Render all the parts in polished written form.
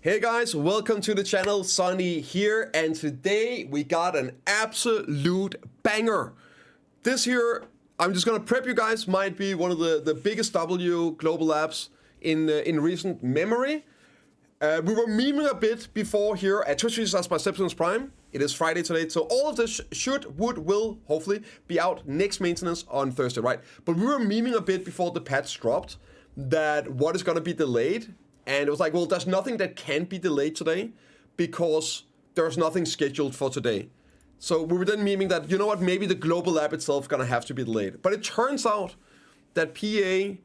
Hey guys, welcome to the channel, Sonny here, and today we got an absolute banger. This here, I'm just gonna prep you guys, might be one of the biggest global labs in recent memory. We were memeing a bit before here at Twitch by Biceptimusprime. It is Friday today, so all of this will hopefully be out next maintenance on Thursday, right? But we were memeing a bit before the patch dropped that what is gonna be delayed. And it was like, well, there's nothing that can be delayed today because there's nothing scheduled for today. So we were then memeing that, you know what, maybe the global lab itself is gonna have to be delayed. But it turns out that PA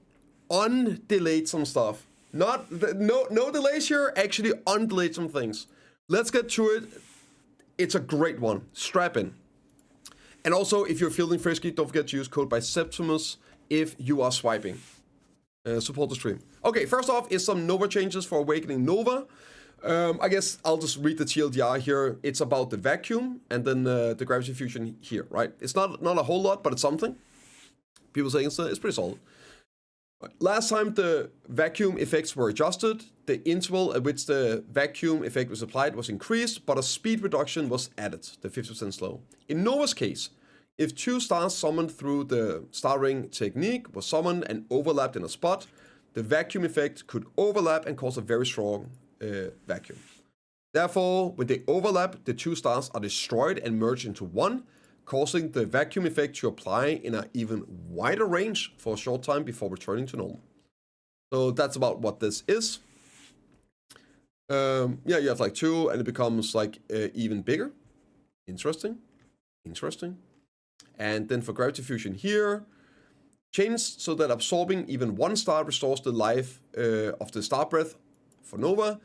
undelayed some stuff. No delays here, actually undelayed some things. Let's get to it. It's a great one. Strap in. And also, if you're feeling frisky, don't forget to use code Biceptimus if you are swiping. Support the stream. Okay, first off is some Nova changes for Awakening Nova. I guess I'll just read the TLDR here. It's about the vacuum and then the gravity fusion here, right? It's not a whole lot, but it's something. People saying it's pretty solid. Last time the vacuum effects were adjusted, the interval at which the vacuum effect was applied was increased, but a speed reduction was added, the 50% slow. In Nova's case, if two stars summoned through the star ring technique was summoned and overlapped in a spot, the vacuum effect could overlap and cause a very strong vacuum. Therefore, when they overlap, the two stars are destroyed and merge into one, causing the vacuum effect to apply in an even wider range for a short time before returning to normal. So that's about what this is. Yeah, you have like two and it becomes like even bigger. Interesting. And then for gravity fusion here, changed so that absorbing even one star restores the life of the star breath for Nova,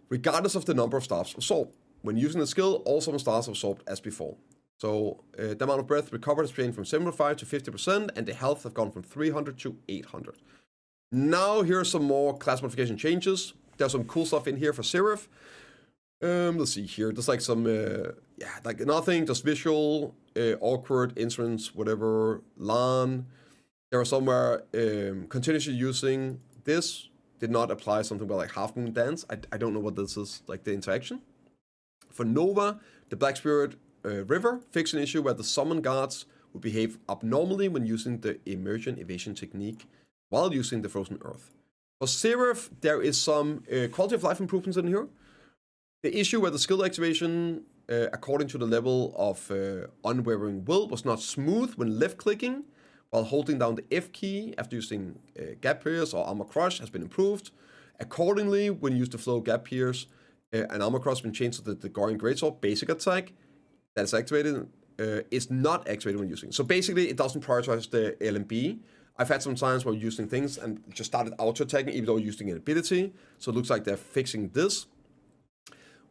regardless of the number of stars absorbed. When using the skill, all summon stars absorbed as before. So the amount of breath recovered has changed from 75 to 50%, and the health have gone from 300 to 800. Now here are some more class modification changes. There's some cool stuff in here for Seraph. Let's see here. There's like some, like nothing, just visual, awkward, instruments, whatever, LAN. There are somewhere continuously using this. Did not apply something about like Half Moon Dance. I don't know what this is, like the interaction. For Nova, the Black Spirit River fixed an issue where the summon guards would behave abnormally when using the Immersion Evasion technique while using the Frozen Earth. For Seraph, there is some quality of life improvements in here. The issue where the skill activation, according to the level of Unwavering Will, was not smooth when left-clicking while holding down the F key after using Gap Pierce or Armor Crush has been improved. Accordingly, when you use the Flow Gap Pierce and Armor Crush has been changed to the Goring Greatsword basic attack that is activated, is not activated when using. So basically, it doesn't prioritize the LMB. I've had some times where using things and just started auto-attacking even though using an ability. So it looks like they're fixing this.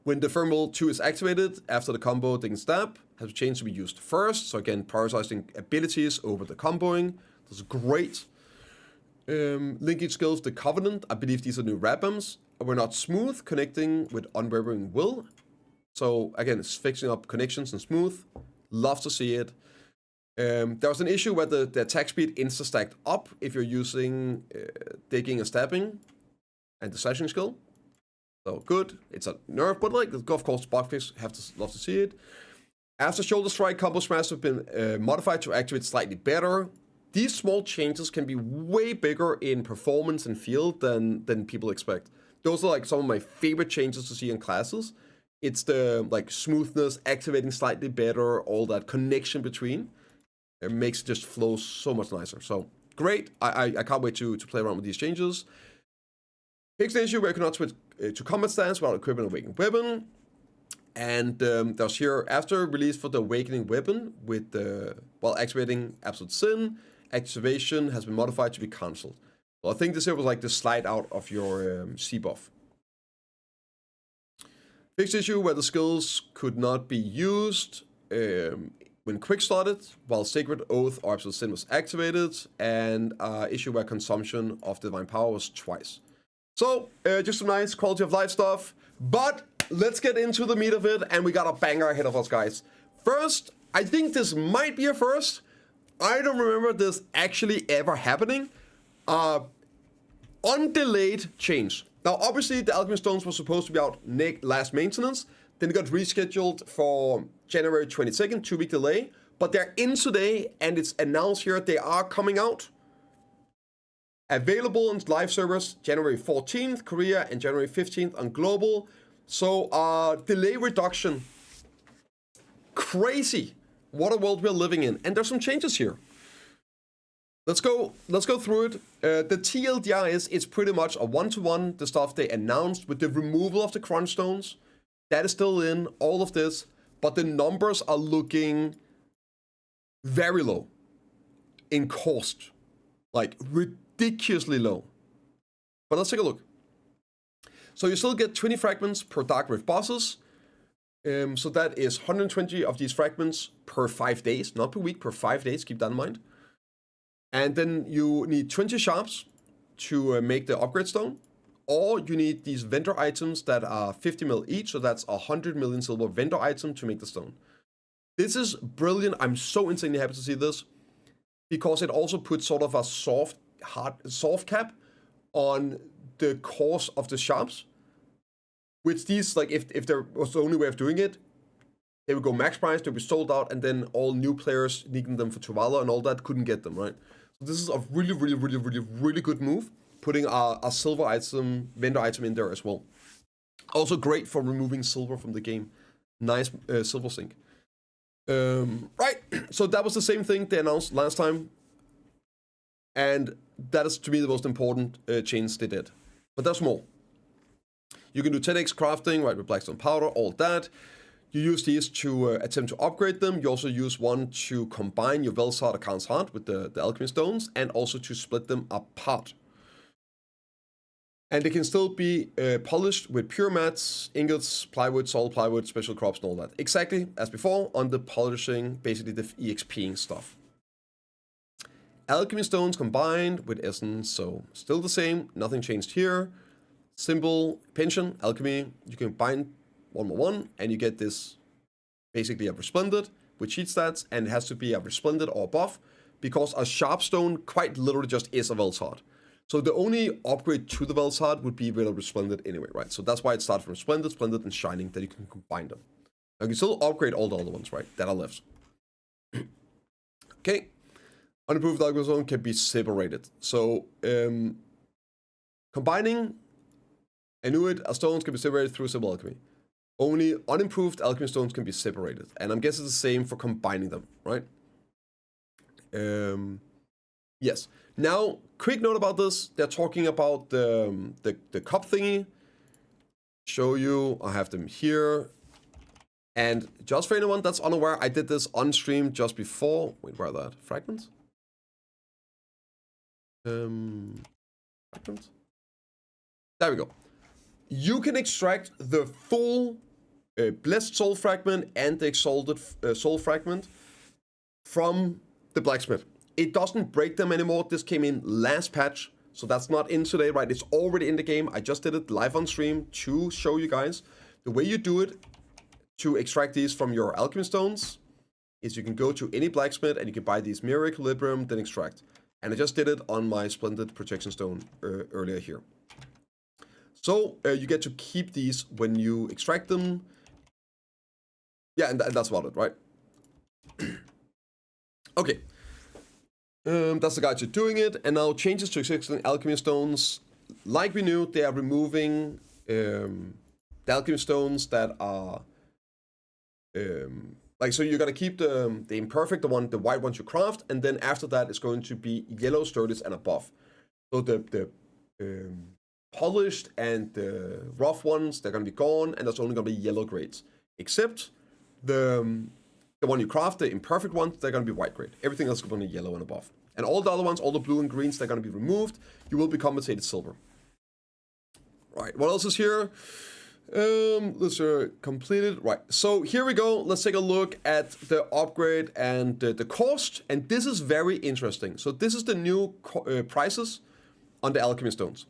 When the Thermal 2 is activated, after the combo Dig and Stab has changed to be used first. So again, prioritizing abilities over the comboing. This is great. Linking skills, the Covenant. I believe these are new Rabams. We're not smooth, connecting with Unwavering Will. So again, it's fixing up connections and smooth. Love to see it. There was an issue where the attack speed insta-stacked up if you're using Digging and Stabbing and the Slashing skill. So good, it's a nerf, but like, of course, bugfix, love to see it. After Shoulder Strike, Combo Smash have been modified to activate slightly better. These small changes can be way bigger in performance and field than people expect. Those are like some of my favorite changes to see in classes. It's the like smoothness, activating slightly better, all that connection between. It makes it just flow so much nicer. So great, I can't wait to play around with these changes. Fixed the issue where you cannot switch to combat stance without equipping an Awakening Weapon. And there's here, after release for the Awakening Weapon, with while activating Absolute Sin, activation has been modified to be cancelled. So I think this here was like the slide out of your C buff. Fixed issue where the skills could not be used when quick slotted, while Sacred Oath or Absolute Sin was activated, and issue where consumption of Divine Power was twice. So, just some nice quality of life stuff, but let's get into the meat of it, and we got a banger ahead of us, guys. First, I think this might be a first. I don't remember this actually ever happening. Undelayed change. Now, obviously, the Alchemy Stones were supposed to be out last maintenance. Then it got rescheduled for January 22nd, 2-week delay. But they're in today, and it's announced here they are coming out. Available on live servers January 14th, Korea, and January 15th on global. So, delay reduction. Crazy. What a world we're living in. And there's some changes here. Let's go through it. The TLDR is, it's pretty much a one-to-one, the stuff they announced with the removal of the crunch stones. That is still in, all of this. But the numbers are looking very low in cost. Like, ridiculously low. But let's take a look. So you still get 20 fragments per Dark Rift bosses. So that is 120 of these fragments per 5 days. Not per week, per 5 days. Keep that in mind. And then you need 20 sharps to make the upgrade stone. Or you need these vendor items that are 50 mil each. So that's 100 million silver vendor item to make the stone. This is brilliant. I'm so insanely happy to see this. Because it also puts sort of a soft cap on the cost of the sharps. Which these, like, if there was the only way of doing it, they would go max price, they'd be sold out, and then all new players needing them for Tuvala and all that couldn't get them, right? So this is a really good move, putting a silver item, vendor item in there as well. Also great for removing silver from the game. Nice silver sink. Right, so that was the same thing they announced last time. And that is, to me, the most important change they did. But there's more. You can do 10x crafting, right, with Blackstone Powder, all that. You use these to attempt to upgrade them. You also use one to combine your Velsard or Khan's Heart with the Alchemy Stones, and also to split them apart. And they can still be polished with pure mats, ingots, plywood, solid plywood, special crops, and all that. Exactly as before on the polishing, basically the EXPing stuff. Alchemy Stones combined with Essence, so still the same, nothing changed here. Simple pension, alchemy, you can bind 1/1, and you get this basically a resplendent with cheat stats, and it has to be a resplendent or above, because a sharp stone quite literally just is a Velsard. So the only upgrade to the Velsard would be with a resplendent anyway, right? So that's why it starts from resplendent, splendid, and shining, that you can combine them. Now you can still upgrade all the other ones, right, that are left. Okay, unimproved alchemy stone can be separated. So combining Inuit stones can be separated through simple alchemy. Only unimproved alchemy stones can be separated. And I'm guessing it's the same for combining them, right? Yes. Now, quick note about this. They're talking about the cup thingy. Show you. I have them here. And just for anyone that's unaware, I did this on stream just before. Wait, where are that? Fragments? Fragments? There we go. You can extract the full blessed soul fragment and the exalted soul fragment from the blacksmith. It doesn't break them anymore. This came in last patch, so that's not in today, right? It's already in the game. I just did it live on stream to show you guys. The way you do it to extract these from your alchemy stones is you can go to any blacksmith and you can buy these mirror equilibrium, then extract. And I just did it on my splendid protection stone earlier here. So you get to keep these when you extract them. Yeah, and that's about it, right? Okay. That's the guide to doing it. And now changes to existing alchemy stones. Like we knew, they are removing the alchemy stones that are like, so you're gonna keep the imperfect, the white ones you craft, and then after that it's going to be yellow sturdies and above. So the polished and the rough ones, they're gonna be gone, and there's only gonna be yellow grades. Except the one you craft, the imperfect ones, they're gonna be white grade. Everything else is gonna be yellow and above. And all the other ones, all the blue and greens, they're gonna be removed. You will be compensated silver. Right, what else is here? Let's completed. Right, so here we go. Let's take a look at the upgrade and the cost. And this is very interesting. So this is the new prices on the alchemy stones.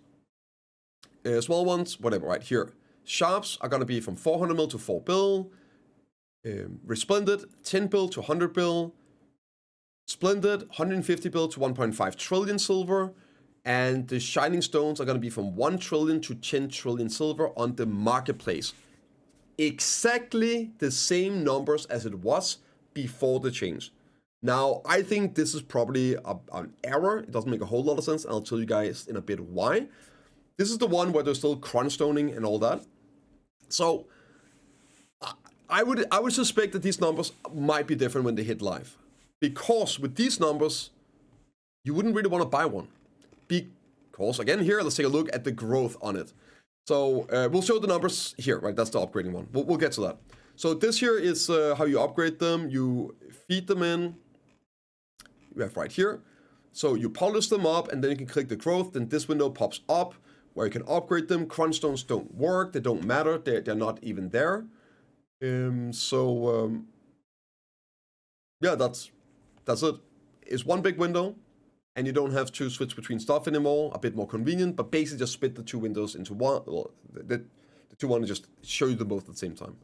Small ones, whatever, right here. Sharps are gonna be from 400 mil to 4 bill. Resplendent, 10 bill to 100 bill. Splendid, 150 bill to 1.5 trillion silver. And the shining stones are going to be from 1 trillion to 10 trillion silver on the marketplace. Exactly the same numbers as it was before the change. Now, I think this is probably an error. It doesn't make a whole lot of sense. I'll tell you guys in a bit why. This is the one where there's still crunch stoning and all that. So I would suspect that these numbers might be different when they hit live. Because with these numbers, you wouldn't really want to buy one. Because, again, here, let's take a look at the growth on it. So, we'll show the numbers here, right? That's the upgrading one. We'll get to that. So, this here is how you upgrade them. You feed them in. You have right here. So, you polish them up, and then you can click the growth. Then this window pops up where you can upgrade them. Crunch stones don't work. They don't matter. They're not even there. Yeah, that's it. It's one big window. And you don't have to switch between stuff anymore, a bit more convenient, but basically just split the two windows into one, well, the two want to just show you them both at the same time.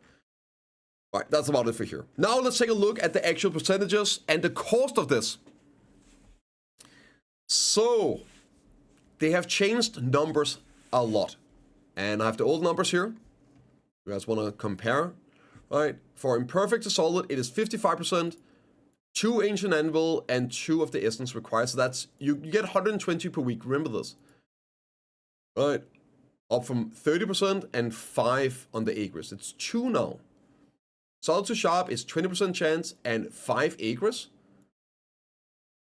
All right, that's about it for here. Now let's take a look at the actual percentages and the cost of this. So, they have changed numbers a lot. And I have the old numbers here. You guys want to compare? All right, for Imperfect to Solid, it is 55%. 2 Ancient Anvil and 2 of the Essence required. So that's, you get 120 per week. Remember this. Right. Up from 30% and 5 on the Agris. It's 2 now. Solid to Sharp is 20% chance and 5 Agris.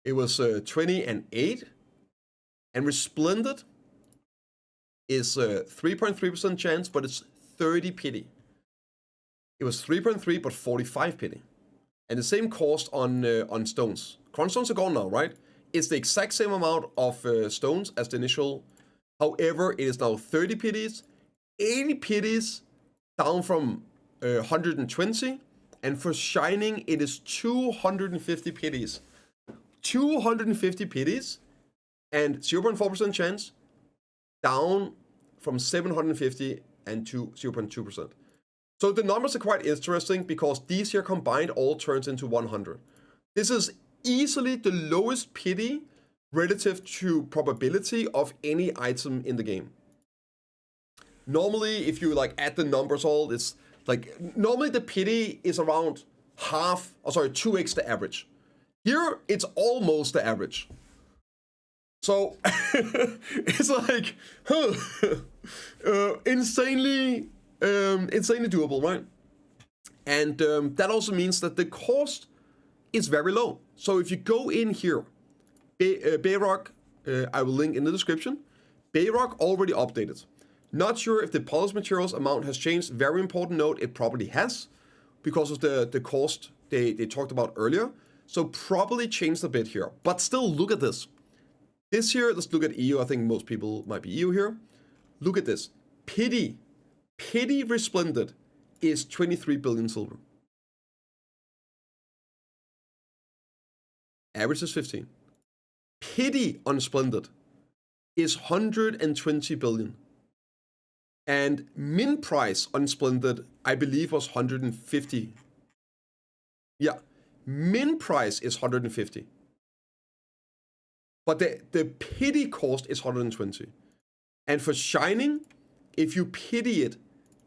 It was 20 and 8. And Resplendent is 3.3% chance, but it's 30 pity. It was 3.3, but 45 pity. And the same cost on stones. Crunch stones are gone now, right? It's the exact same amount of stones as the initial. However, it is now 30 pities, 80 pities, down from 120. And for shining, it is 250 pities. 250 pities and 0.4% chance, down from 750 and to 0.2%. So the numbers are quite interesting because these here combined all turns into 100. This is easily the lowest pity relative to probability of any item in the game. Normally, if you like add the numbers all, it's like, normally the pity is around 2x the average. Here, it's almost the average. So, it's like, insanely doable, right? And that also means that the cost is very low. So if you go in here, Bayrock, I will link in the description. Bayrock already updated. Not sure if the polished materials amount has changed. Very important note, it probably has because of the cost they talked about earlier. So probably changed a bit here. But still, look at this. This here, let's look at EU. I think most people might be EU here. Look at this. Pity Resplendent is 23 billion silver. Average is 15. Pity Unsplendid is 120 billion. And min price Unsplendid, I believe, was 150. Yeah, min price is 150. But the pity cost is 120. And for shining, if you pity it,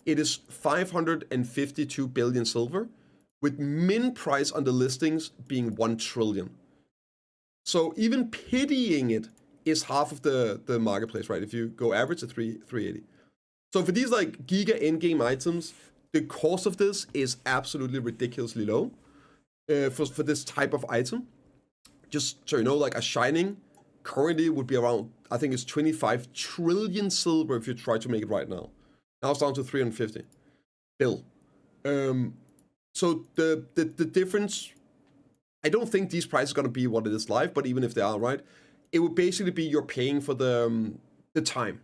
it is 552 billion silver, with min price on the listings being 1 trillion. So even pitying it is half of the marketplace, right? If you go average to 380. So for these like giga in-game items, the cost of this is absolutely ridiculously low for this type of item. Just so you know, like a shining currently would be around, I think it's 25 trillion silver if you try to make it right now. Now it's down to 350 bill. So the difference, I don't think these prices are going to be what it is live, but even if they are, right, it would basically be you're paying for the time.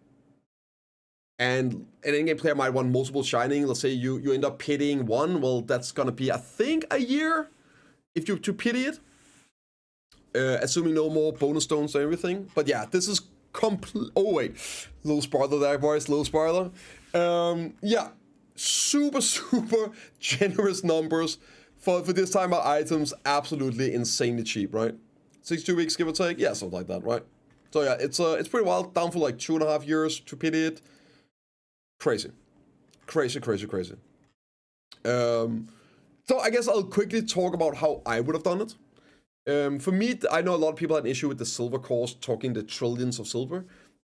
And an in-game player might want multiple shining. Let's say you end up pitying one. Well, that's going to be, I think, a year if you to pity it. Assuming no more bonus stones or everything. But yeah, this is complete. Oh, wait. Little spoiler there, boys. Little spoiler. Yeah. Super generous numbers for this type of items. Absolutely insanely cheap, right? 62 weeks, give or take. Yeah, something like that, right? So yeah, it's pretty wild. Down for like 2.5 years to pity it. Crazy. So I guess I'll quickly talk about how I would have done it. For me, I know a lot of people have an issue with the silver cores talking the trillions of silver.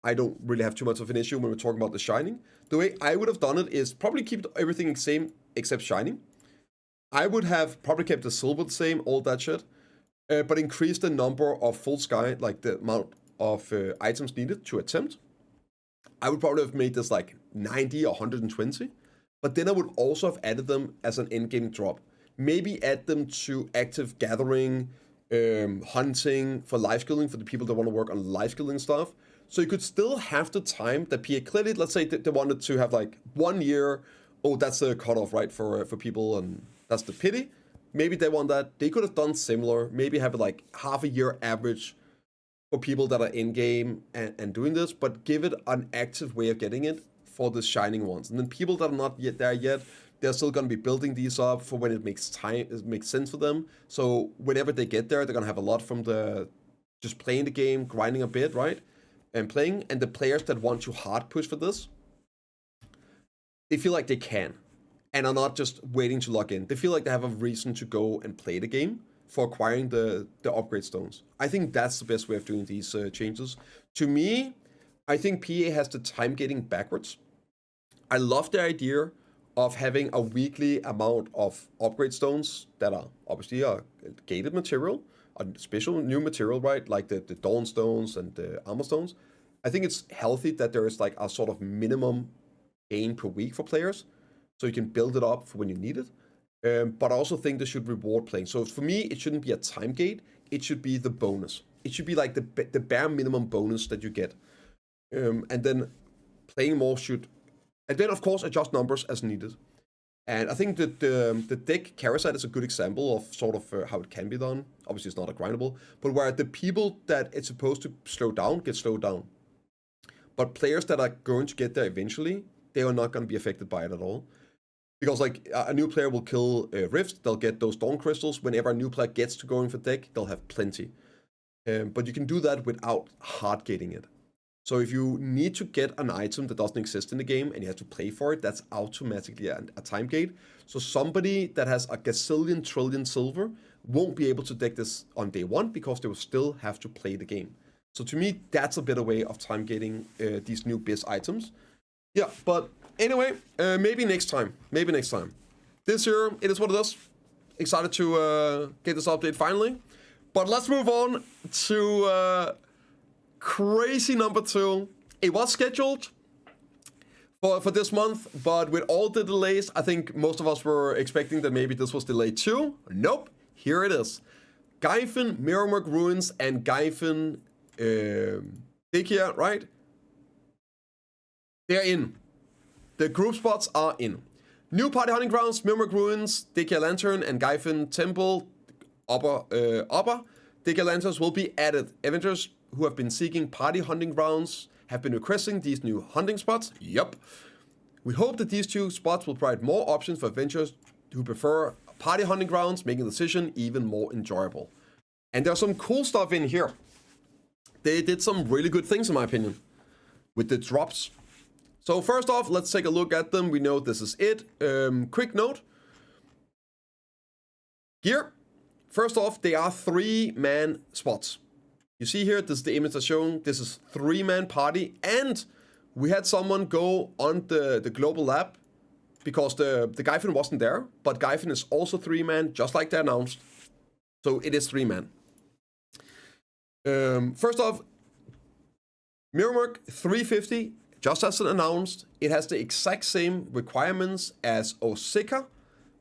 I don't really have too much of an issue when we're talking about the shining. The way I would have done it is probably keep everything the same except shining. I would have probably kept the silver the same, all that shit, but increase the number of full sky, like the amount of items needed to attempt. I would probably have made this like 90 or 120, but then I would also have added them as an endgame drop. Maybe add them to active gathering, hunting for life skilling for the people that want to work on life skilling stuff. So you could still have the time that PA clearly, let's say they wanted to have like 1 year. Oh, that's the cutoff, right, for people, and that's the pity. Maybe they want that. They could have done similar. Maybe have like half a year average for people that are in game and doing this, but give it an active way of getting it for the shining ones. And then people that are not yet there yet, they're still going to be building these up for when it makes sense for them. So whenever they get there, they're going to have a lot from the just playing the game, grinding a bit, right? And playing. And the players that want to hard push for this, they feel like they can and are not just waiting to log in. They feel like they have a reason to go and play the game for acquiring the upgrade stones. I think that's the best way of doing these changes. To me, I think PA has the time gating backwards. I love the idea of having a weekly amount of upgrade stones that are obviously a gated material, a special new material, right? Like the Dawn stones and the armor stones. I think it's healthy that there is like a sort of minimum gain per week for players, so you can build it up for when you need it. But I also think they should reward playing. So for me, it shouldn't be a time gate. It should be the bonus. It should be like the bare minimum bonus that you get. And then playing more should... And then, of course, adjust numbers as needed. And I think that the deck Karasite is a good example of sort of how it can be done. Obviously, it's not a grindable. But where the people that it's supposed to slow down get slowed down. But players that are going to get there eventually, they are not going to be affected by it at all. Because like a new player will kill Rifts, they'll get those Dawn Crystals. Whenever a new player gets to going for deck, they'll have plenty. But you can do that without hard gating it. So if you need to get an item that doesn't exist in the game and you have to pay for it, that's automatically a time gate. So somebody that has a gazillion trillion silver won't be able to deck this on day one because they will still have to play the game. So to me, that's a better way of time gating these new biz items. Yeah, but anyway, maybe next time. This year, it is what it is. Excited to get this update finally. But let's move on to crazy number 2. It was scheduled for this month, but with all the delays, I think most of us were expecting that maybe this was delayed too. Nope, here it is. Gyfin&Miru Ruins and DEHKIA, right? They're in. The group spots are in. New party hunting grounds, Miru Ruins, DEHKIA Lantern, and Gyfin Temple, upper DEHKIA Lanterns will be added. Adventurers who have been seeking party hunting grounds have been requesting these new hunting spots. Yup. We hope that these 2 spots will provide more options for adventurers who prefer party hunting grounds, making the decision even more enjoyable. And there's some cool stuff in here. They did some really good things, in my opinion, with the drops. So first off, let's take a look at them. We know this is it. Quick note. Here, first off, they are 3-man spots. You see here, this is the image that's showing. This is 3-man party. And we had someone go on the global lab because the Gyfin wasn't there. But Gyfin is also 3-man, just like they announced. So it is 3-man. First off, Rework 350. Just as announced, it has the exact same requirements as Osika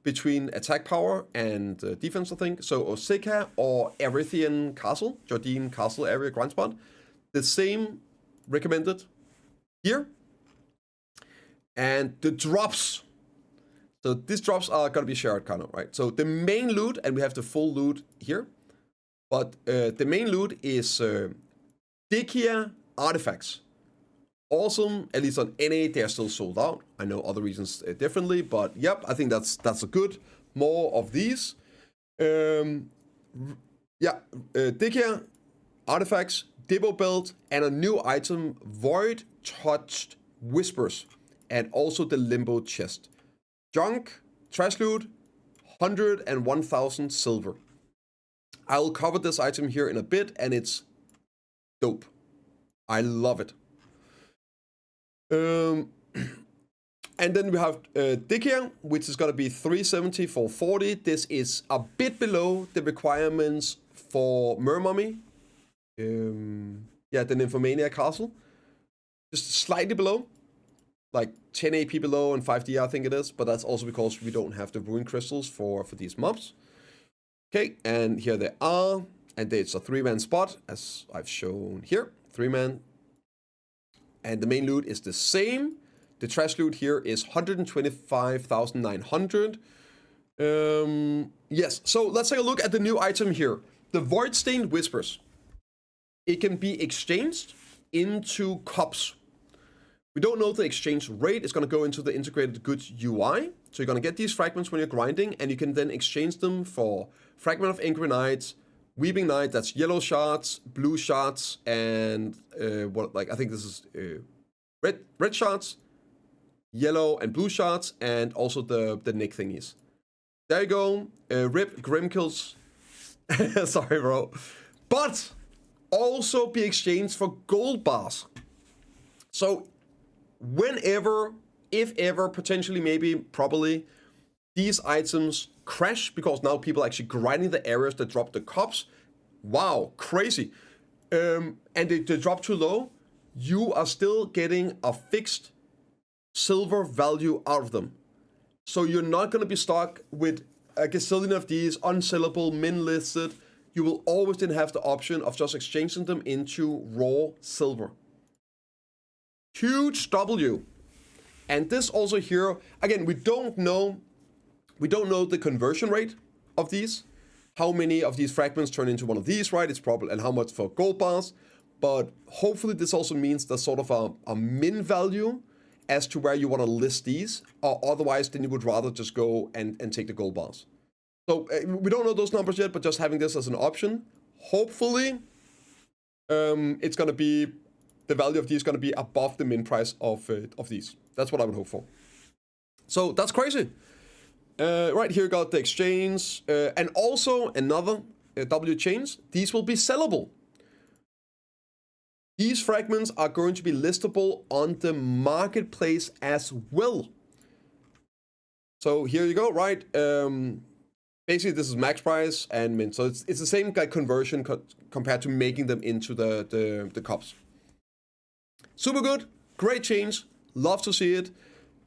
between attack power and defense, I think. So Osika or Erythian Castle, Jardine Castle area grind spot, the same recommended here. And the drops. So these drops are going to be shared, kind of, right? So the main loot, and we have the full loot here. But the main loot is DEHKIA artifacts. Awesome, at least on NA, they're still sold out. I know other reasons differently, but yep, I think that's a good. More of these. DEHKIA artifacts, Dibbo Belt, and a new item, Void Touched Whispers, and also the Limbo Chest. Junk, trash loot, 100 and 1,000 silver. I'll cover this item here in a bit, and it's dope. I love it. And then we have DEHKIA, which is going to be 370 for 40. This is a bit below the requirements for Mermummy. Yeah, the Nymphomania Castle. Just slightly below. Like 10 AP below and 5 DR, I think it is. But that's also because we don't have the Ruin Crystals for these mobs. Okay, and here they are. And it's a 3-man spot, as I've shown here. 3-man. And the main loot is the same. The trash loot here is 125,900. Yes, so let's take a look at the new item here. The Void Stained Whispers. It can be exchanged into cups. We don't know the exchange rate. It's going to go into the integrated goods UI. So you're going to get these fragments when you're grinding, and you can then exchange them for Fragment of Angry Knight, Weeping Knight, that's yellow shards, blue shards, and I think this is red shards, yellow and blue shards, and also the Nick thingies. There you go. Rip Grimkills. Sorry, bro. But also be exchanged for gold bars. So whenever, if ever, potentially, maybe, probably, these items crash because now people are actually grinding the areas that drop the cups. Wow, crazy. And they drop too low, you are still getting a fixed silver value out of them. So you're not going to be stuck with a gazillion of these unsellable, min-listed. You will always then have the option of just exchanging them into raw silver. Huge W. And this also here, again, we don't know the conversion rate of these. How many of these fragments turn into one of these, right? It's probably, and how much for gold bars. But hopefully this also means there's sort of a min value as to where you want to list these. Or otherwise, then you would rather just go and take the gold bars. So we don't know those numbers yet, but just having this as an option. Hopefully, it's going to be, the value of these is going to be above the min price of these. That's what I would hope for. So that's crazy. Right here, got the exchange, and also another W change. These will be sellable. These fragments are going to be listable on the marketplace as well. So here you go, right? Basically, this is max price and mint. So it's the same like conversion compared to making them into the cups. Super good, great change. Love to see it.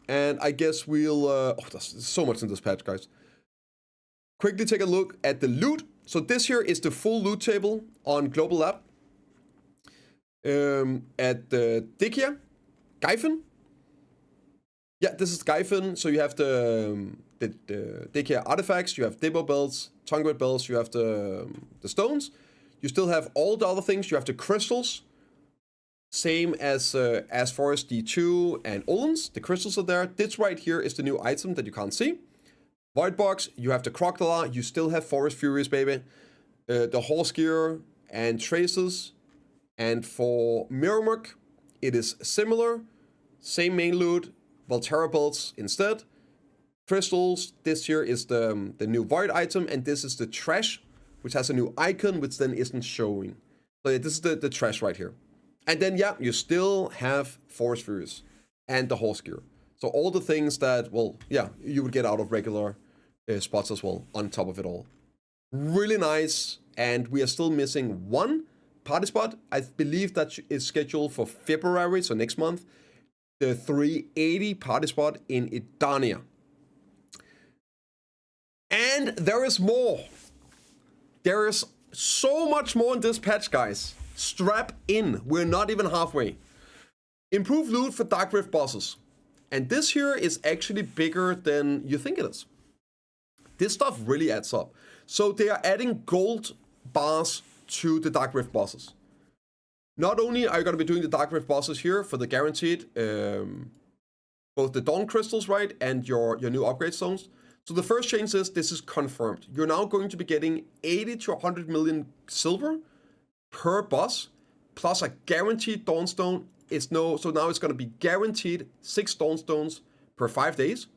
And I guess we'll, there's so much in this patch, guys. Quickly take a look at the loot. So this here is the full loot table on Global Lab. At the DEHKIA, Gyfin. Yeah, this is Gyfin. So you have the DEHKIA artifacts, you have Dibbo belts, tongue red belts, you have the stones. You still have all the other things. You have the crystals. Same as Forest D2 and Olens. The crystals are there. This right here is the new item that you can't see. Void Box, you have the Crocodile. You still have Forest Furies, baby. The Horse Gear and Traces. And for Rework, it is similar. Same main loot. Volterra belts instead. Crystals, this here is the new Void item. And this is the Trash, which has a new icon, which then isn't showing. So this is the Trash right here. And then, yeah, you still have Forest Furies and the Horse Gear. So all the things that, well, yeah, you would get out of regular spots as well on top of it all. Really nice. And we are still missing one party spot. I believe that is scheduled for February, so next month. The 380 party spot in Eternia. And there is more. There is so much more in this patch, guys. Strap in. We're not even halfway. Improved loot for Dark Rift bosses. And this here is actually bigger than you think it is. This stuff really adds up. So they are adding gold bars to the Dark Rift bosses. Not only are you going to be doing the Dark Rift bosses here for the guaranteed, both the Dawn Crystals, right, and your new upgrade stones. So the first change is, this is confirmed. You're now going to be getting 80 to 100 million silver per boss, plus a guaranteed Dawnstone. So now it's going to be guaranteed 6 Dawnstones per 5 days.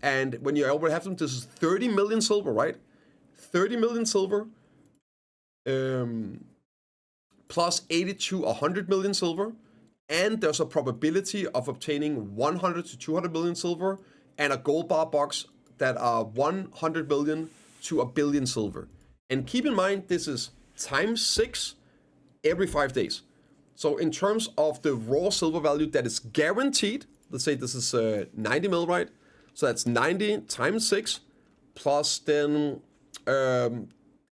And when you already have them, this is 30 million silver, right? 30 million silver. Plus 80 to 100 million silver. And there's a probability of obtaining 100 to 200 million silver. And a gold bar box that are 100 million to a billion silver. And keep in mind, this is times 6 every 5 days. So in terms of the raw silver value that is guaranteed, let's say this is 90 mil, right? So that's 90 times 6 plus then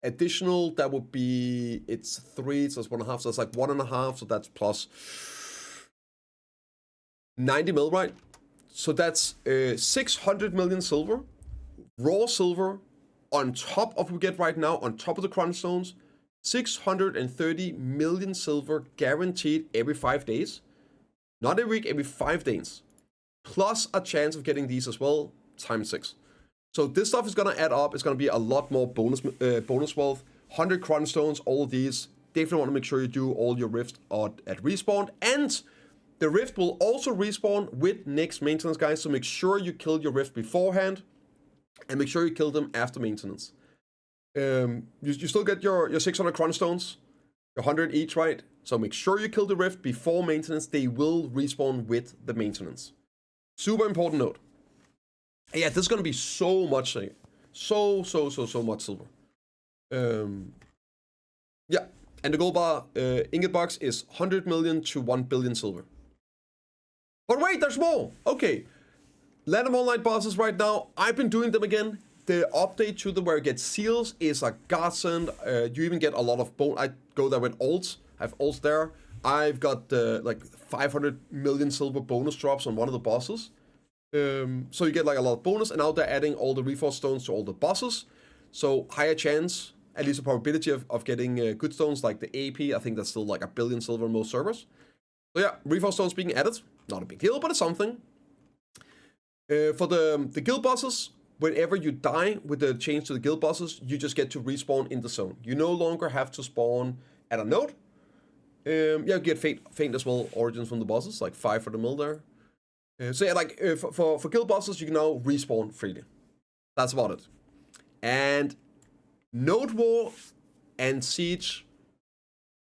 additional, that would be, it's 3, so it's 1.5, so it's like 1.5, so that's plus 90 mil, right? So that's 600 million silver, raw silver, on top of what we get right now, on top of the crunch stones, 630 million silver guaranteed every 5 days. Not every week, every 5 days. Plus a chance of getting these as well, times 6. So this stuff is going to add up. It's going to be a lot more bonus wealth. 100 crunch stones, all of these. Definitely want to make sure you do all your rifts at respawn. And the rift will also respawn with next maintenance, guys. So make sure you kill your rift beforehand. And make sure you kill them after maintenance. You still get your 600 crunch stones. Your 100 each, right? So make sure you kill the rift before maintenance. They will respawn with the maintenance. Super important note. Yeah, this is going to be so much. So much silver. Yeah. And the gold bar ingot box is 100 million to 1 billion silver. But wait, there's more. Okay. Land of all night bosses right now. I've been doing them again. The update to them where you get seals is a godsend. You even get a lot of bone. I go there with ults. I have ults there. I've got like 500 million silver bonus drops on one of the bosses. So you get like a lot of bonus, and now they're adding all the reforce stones to all the bosses. So higher chance, at least a probability of getting good stones like the AP. I think that's still like 1 billion silver on most servers. So yeah, reforce stones being added. Not a big deal, but it's something. For the guild bosses, whenever you die with the change to the guild bosses, you just get to respawn in the zone. You no longer have to spawn at a node. Yeah, you get faint as well, origins from the bosses, like 5 for the mill there. So yeah, like for guild bosses, you can now respawn freely. That's about it. And Node War and Siege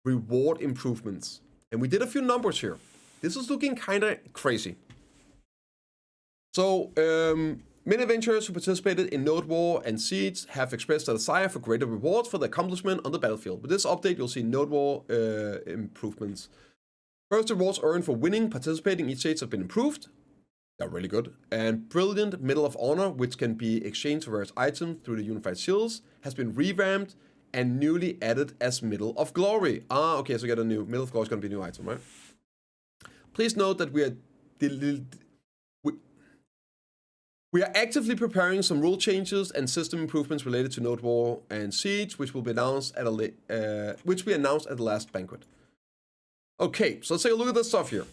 reward improvements. And we did a few numbers here. This is looking kind of crazy. So, many adventurers who participated in Node War and Siege have expressed a desire for greater rewards for the accomplishment on the battlefield. With this update, you'll see Node War improvements. First, rewards earned for winning, participating in each stage have been improved. They're really good. And Brilliant Medal of Honor, which can be exchanged for various items through the Unified Shields, has been revamped and newly added as Medal of Glory. Ah, okay, so we get a new Medal of Glory is going to be a new item, right? Please note that we are actively preparing some rule changes and system improvements related to Node War and Siege, which will be announced at which we announced at the last banquet. Okay, so let's take a look at this stuff here.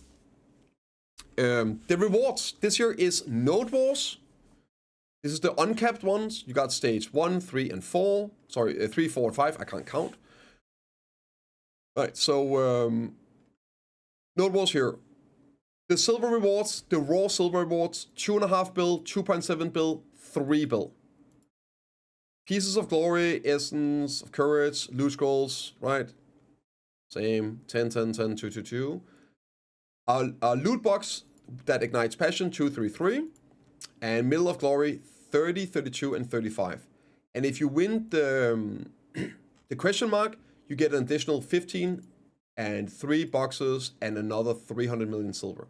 The rewards this year is Node Wars. This is the uncapped ones. You got stage 1, 3, and 4. Sorry, 3, 4, and 5. I can't count. All right, so Node Wars here. The silver rewards, the raw silver rewards, 2.5 bill, 2.7 bill, 3 bill. Pieces of Glory, Essence of Courage, loot scrolls, right? Same, 10, 10, 10, 2, 2, 2. A loot box that ignites passion, 2, 3, 3. And Medal of Glory, 30, 32, and 35. And if you win the question mark, you get an additional 15 and 3 boxes and another 300 million silver.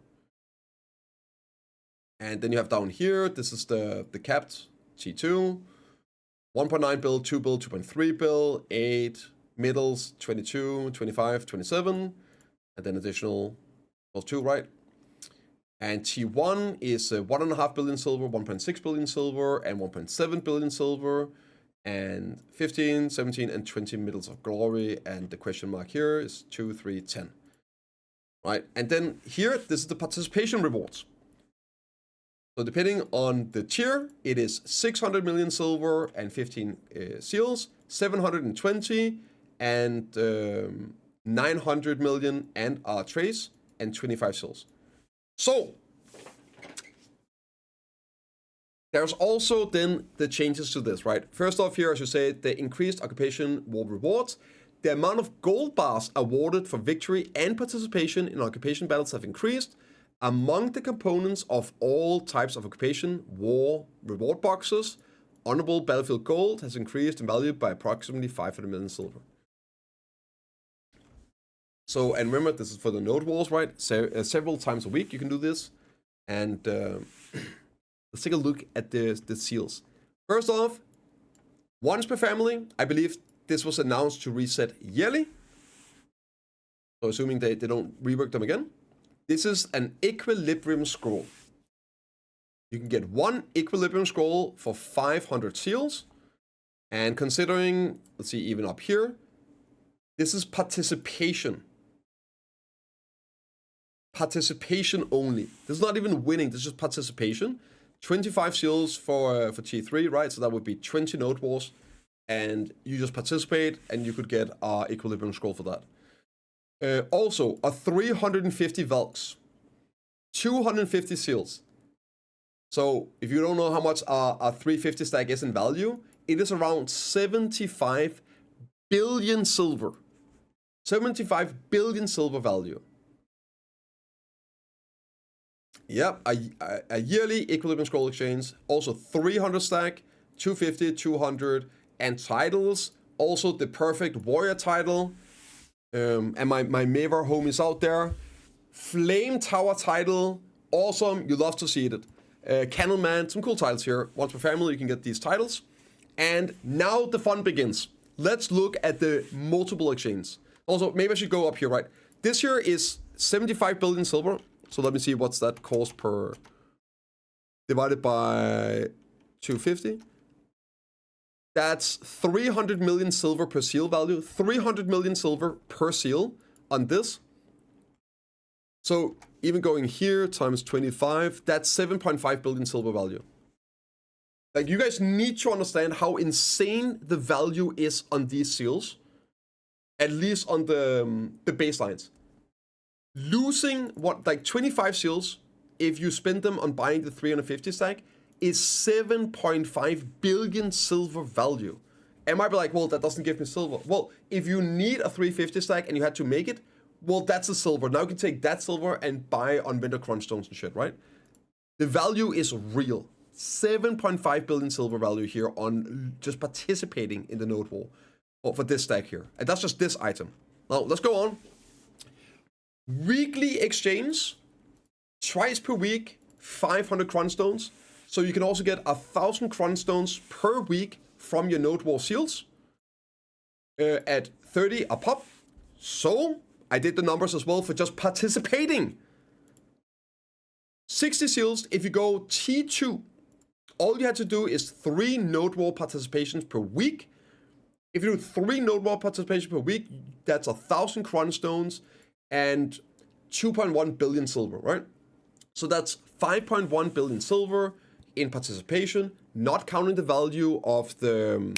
And then you have down here, this is the capped T2, 1.9 bill, 2 bill, 2.3 bill, 8, middles, 22, 25, 27, and then additional, those 2, right? And T1 is 1.5 billion silver, 1.6 billion silver, and 1.7 billion silver, and 15, 17, and 20 Medals of Glory, and the question mark here is 2, 3, 10. Right, and then here, this is the participation rewards. So depending on the tier, it is 600 million silver and 15 seals, 720, and 900 million and trace, and 25 seals. So there's also then the changes to this, right? First off here, as you say, the increased occupation war rewards. The amount of gold bars awarded for victory and participation in occupation battles have increased. Among the components of all types of occupation war reward boxes, honorable battlefield gold has increased in value by approximately 500 million silver. So, and remember, this is for the node wars, right? So, several times a week you can do this. And let's take a look at the seals. First off, once per family. I believe this was announced to reset yearly. So assuming they don't rework them again. This is an equilibrium scroll. You can get one equilibrium scroll for 500 seals. And considering, let's see, even up here, this is participation. Participation only. This is not even winning, this is just participation. 25 seals for T3, right? So that would be 20 node wars. And you just participate, and you could get our equilibrium scroll for that. Also, a 350 Velks, 250 seals. So if you don't know how much a 350 stack is in value, it is around 75 billion silver. 75 billion silver value. Yep, a yearly equilibrium scroll exchange. Also 300 stack, 250, 200, and titles. Also the perfect warrior title. And my Maver homies out there. Flame Tower title. Awesome, you love to see it. Candleman, some cool titles here. Once per family, you can get these titles. And now the fun begins. Let's look at the multiple exchange. Also, maybe I should go up here, right? This here is 75 billion silver. So let me see what's that cost per divided by 250. That's 300 million silver per seal value. 300 million silver per seal on this. So even going here times 25, that's 7.5 billion silver value. Like, you guys need to understand how insane the value is on these seals. At least on the baselines. Losing what, like 25 seals, if you spend them on buying the 350 stack, is 7.5 billion silver value. And might be like, well, that doesn't give me silver. Well, if you need a 350 stack and you had to make it, well, that's the silver. Now you can take that silver and buy on winter crunch stones and shit, right? The value is real. 7.5 billion silver value here on just participating in the node war for this stack here. And that's just this item. Now, let's go on. Weekly exchange, twice per week, 500 crunch stones. So you can also get 1,000 crunch stones per week from your node war seals at 30 a pop. So I did the numbers as well for just participating. 60 seals if you go T2. All you had to do is 3 node war participations per week. If you do 3 node war participations per week, that's 1,000 crunch stones and 2.1 billion silver, right? So that's 5.1 billion silver in participation, not counting the value of the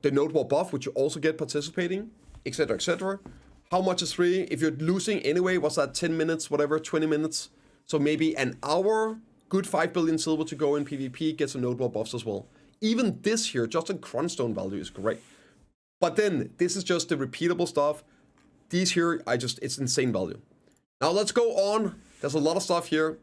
node war buff, which you also get participating, etc., etc. How much is 3? If you're losing anyway, what's that, 10 minutes, whatever, 20 minutes? So maybe an hour, good 5 billion silver to go in PvP, get some node war buffs as well. Even this here, just in crunchstone value is great. But then, this is just the repeatable stuff. These here, it's insane value. Now let's go on. There's a lot of stuff here.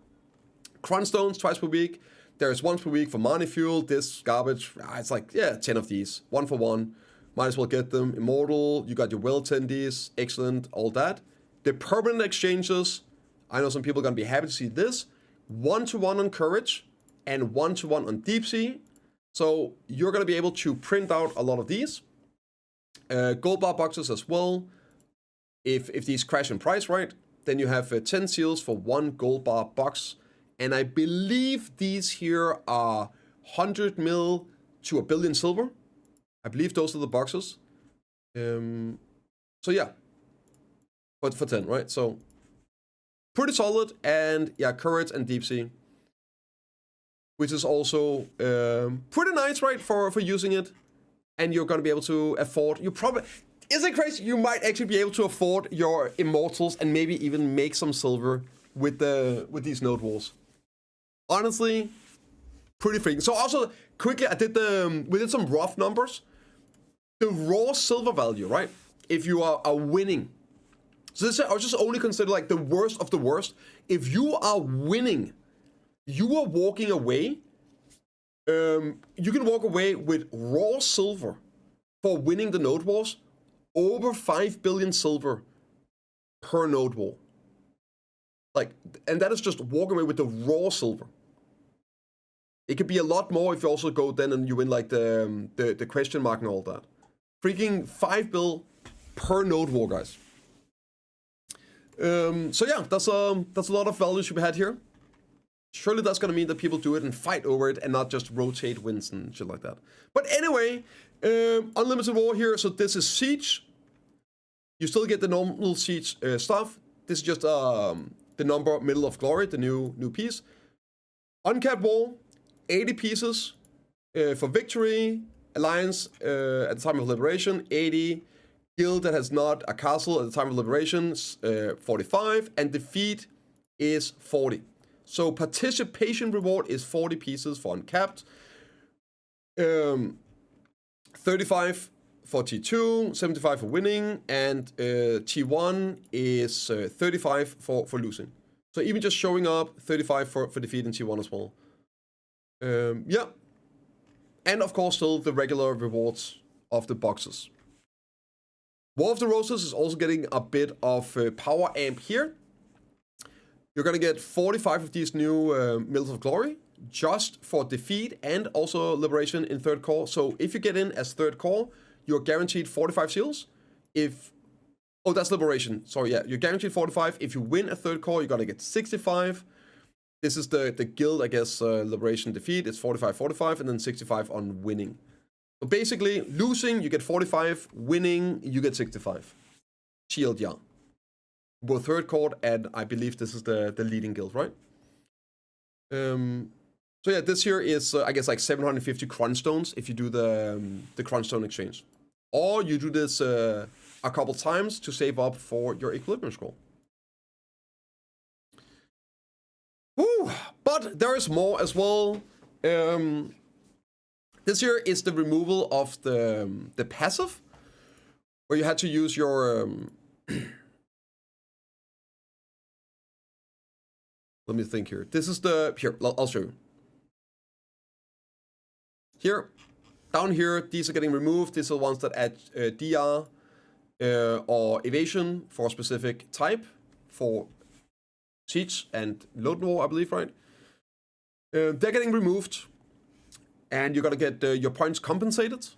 Crunchstones twice per week. There's once per week for money fuel. This garbage, it's like, yeah, 10 of these. 1 for 1. Might as well get them. Immortal, you got your well tendies. Excellent, all that. The permanent exchanges. I know some people are going to be happy to see this. 1-to-1 on courage and 1-to-1 on deep sea. So you're going to be able to print out a lot of these. Gold bar boxes as well. If these crash in price, right, then you have 10 seals for 1 gold bar box. And I believe these here are 100 mil to 1 billion silver. I believe those are the boxes. So yeah, but for 10, right? So pretty solid. And yeah, courage and deep sea, which is also pretty nice, right, for using it. And you're going to be able to afford, Is it crazy? You might actually be able to afford your immortals and maybe even make some silver with these node walls. Honestly, pretty freaking. So also, quickly, we did some rough numbers. The raw silver value, right? If you are winning. So this, I was just only consider like the worst of the worst. If you are winning, you are walking away. You can walk away with raw silver for winning the node wars, over 5 billion silver per node wall. Like, and that is just walking away with the raw silver. It could be a lot more if you also go then and you win like the question mark and all that. Freaking 5 bill per node war, guys. So yeah, that's a lot of value to be had here. Surely that's gonna mean that people do it and fight over it and not just rotate wins and shit like that. But anyway, unlimited war here. So this is siege. You still get the normal siege stuff. This is just the number middle of glory, the new piece. Uncapped wall, 80 pieces for victory. Alliance at the time of liberation, 80. Guild that has not a castle at the time of liberation, 45. And defeat is 40. So participation reward is 40 pieces for uncapped. 35 for T2, 75 for winning, and T1 is 35 for losing. So even just showing up, 35 for defeat in T1 as well. Yeah. And of course still the regular rewards of the boxes. War of the Roses is also getting a bit of power amp here. You're gonna get 45 of these new Middles of Glory just for defeat and also liberation in third core. So if you get in as third core, you're guaranteed 45 seals. Oh, that's liberation. Sorry, yeah, you're guaranteed 45. If you win a third core, you're gonna get 65. This is the guild, I guess, liberation defeat. It's 45, 45, and then 65 on winning. So basically, losing, you get 45. Winning, you get 65. Shield, yeah. Both third core, and I believe this is the leading guild, right? So yeah, this here is, I guess, like 750 crunch stones if you do the crunch stone exchange. Or you do this a couple times to save up for your equilibrium scroll. Woo! But there is more as well. This here is the removal of the passive, where you had to use your... let me think here. This is the... Here, I'll show you. Here, down here, these are getting removed. These are the ones that add DR or evasion for a specific type, for siege and load war, I believe, right? They're getting removed, and you're gonna get your points compensated.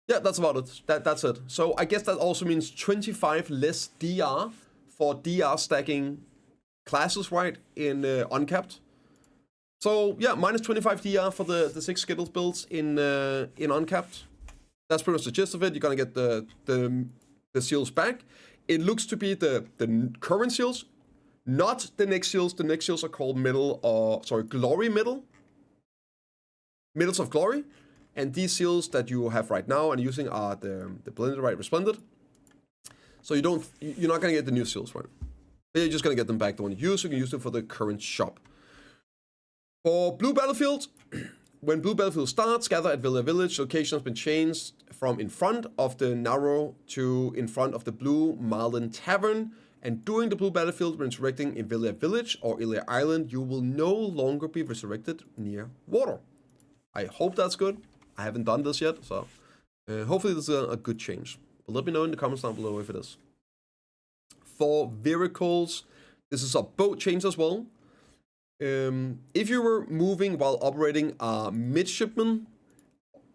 Yeah, that's about it. That's it. So I guess that also means 25 less DR for DR stacking classes, right, in uncapped. So yeah, minus 25 DR for the 6 scheduled builds in uncapped. That's pretty much the gist of it. You're gonna get the seals back. It looks to be the current seals, not the next seals. The next seals are called Glory Middle. Middles of Glory. And these seals that you have right now and using are the blended right resplendent. So you're not gonna get the new seals, right? You're just gonna get them back. The one you can use them for the current shop. For Blue Battlefield, when Blue Battlefield starts, gather at Villa Village. Location has been changed from in front of the Narrow to in front of the Blue Marlin Tavern. And during the Blue Battlefield, when resurrecting in Villa Village or Ilia Island, you will no longer be resurrected near water. I hope that's good. I haven't done this yet, so hopefully this is a good change. But let me know in the comments down below if it is. For vehicles, this is a boat change as well. If you were moving while operating a midshipman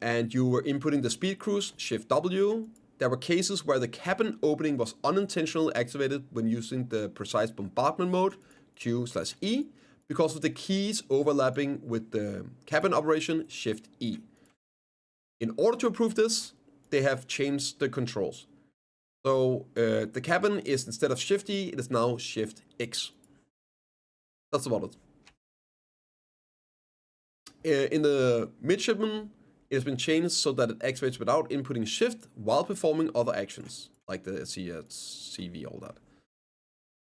and you were inputting the speed cruise, Shift W, there were cases where the cabin opening was unintentionally activated when using the precise bombardment mode, Q/E, because of the keys overlapping with the cabin operation, Shift E. In order to approve this, they have changed the controls. So the cabin is, instead of Shift E, it is now Shift X. That's about it. In the midshipman, It has been changed so that it activates without inputting shift while performing other actions, like the CV, all that.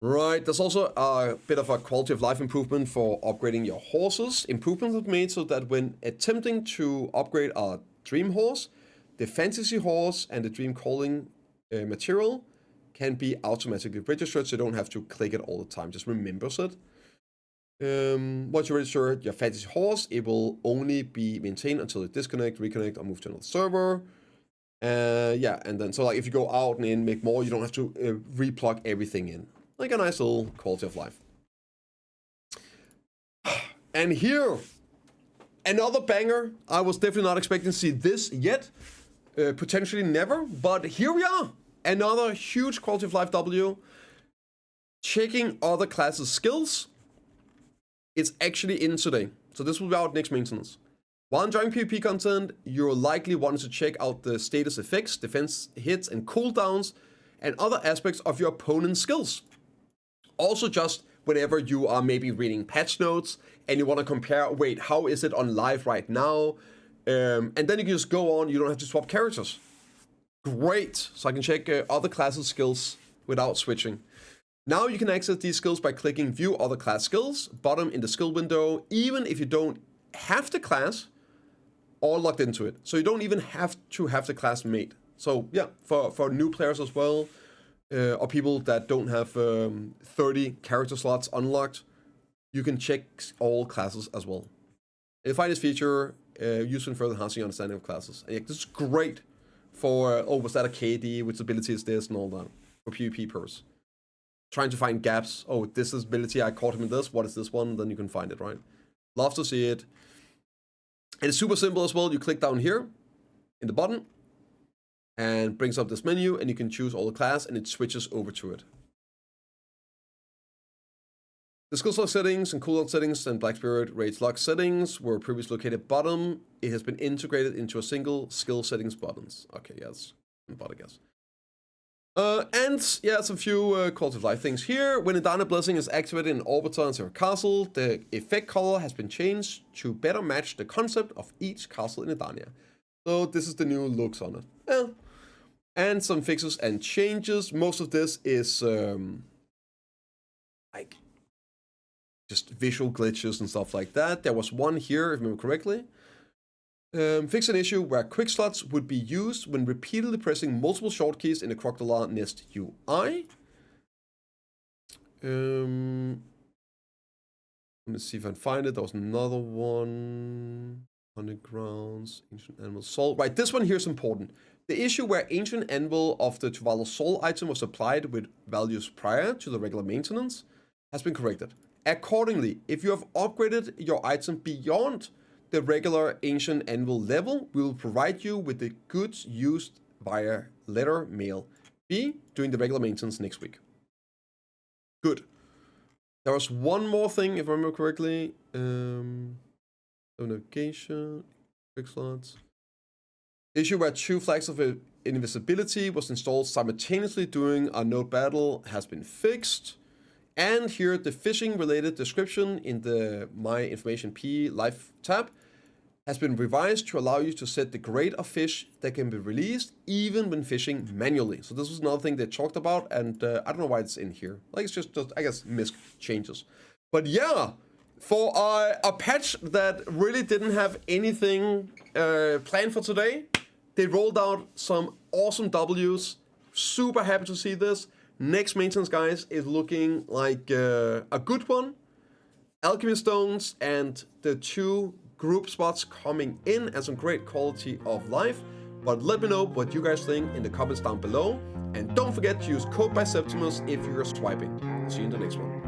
Right, there's also a bit of a quality of life improvement for upgrading your horses. Improvements are made so that when attempting to upgrade a dream horse, the fantasy horse and the dream calling material can be automatically registered, so you don't have to click it all the time, just remembers it. Once you register your fantasy horse, it will only be maintained until you disconnect, reconnect, or move to another server. Yeah, and then so like if you go out and in, make more, you don't have to replug everything in. Like a nice little quality of life. And here, another banger. I was definitely not expecting to see this yet. Potentially never, but here we are. Another huge quality of life W. Checking other classes' skills. It's actually in today. So this will be out next maintenance. While enjoying PvP content, you're likely wanting to check out the status effects, defense hits, and cooldowns, and other aspects of your opponent's skills. Also, just whenever you are maybe reading patch notes and you want to compare, wait, how is it on live right now? And then you can just go on, you don't have to swap characters. Great, so I can check other classes' skills without switching. Now you can access these skills by clicking View Other Class Skills, bottom in the skill window, even if you don't have the class or logged into it. So you don't even have to have the class made. So yeah, for new players as well, or people that don't have 30 character slots unlocked, you can check all classes as well. And you find this feature useful in further enhancing your understanding of classes. And yeah, this is great for, was that a KD, which ability is this, and all that, for PvP purpose. Trying to find gaps. Oh, this is ability, I caught him in this, what is this one? Then you can find it, right? Love to see it. And it's super simple as well. You click down here in the button, and brings up this menu, and you can choose all the class, and it switches over to it. The skill slot settings and cooldown settings and Black Spirit Rage lock settings were previously located bottom. It has been integrated into a single skill settings buttons. Okay, yes, but I guess. And yeah, some few quality of life things here. When Indana Blessing is activated in Orbiter and Zero Castle, the effect color has been changed to better match the concept of each castle in Indania. So this is the new looks on it. Yeah. And some fixes and changes. Most of this is like just visual glitches and stuff like that. There was one here, if I remember correctly. Fix an issue where quick slots would be used when repeatedly pressing multiple short keys in the Crocodile Nest UI. Let me see if I can find it. There was another one. Undergrounds, Ancient Anvil Soul. Right, this one here is important. The issue where Ancient Anvil of the Tuvalu Soul item was applied with values prior to the regular maintenance has been corrected. Accordingly, if you have upgraded your item beyond the regular Ancient Anvil level, we will provide you with the goods used via letter mail B during the regular maintenance next week. Good. There was one more thing, if I remember correctly. Navigation, quick slots. The issue where 2 flags of invisibility was installed simultaneously during a node battle has been fixed. And here the fishing related description in the My Information P Life tab has been revised to allow you to set the grade of fish that can be released even when fishing manually. So this was another thing they talked about, and I don't know why it's in here. Like, it's just I guess, Misc Changes. But yeah, for a patch that really didn't have anything planned for today, they rolled out some awesome Ws. Super happy to see this. Next maintenance, guys, is looking like a good one. Alchemy stones and the 2 group spots coming in and some great quality of life. But let me know what you guys think in the comments down below. And don't forget to use code Biceptimus if you're swiping. See you in the next one.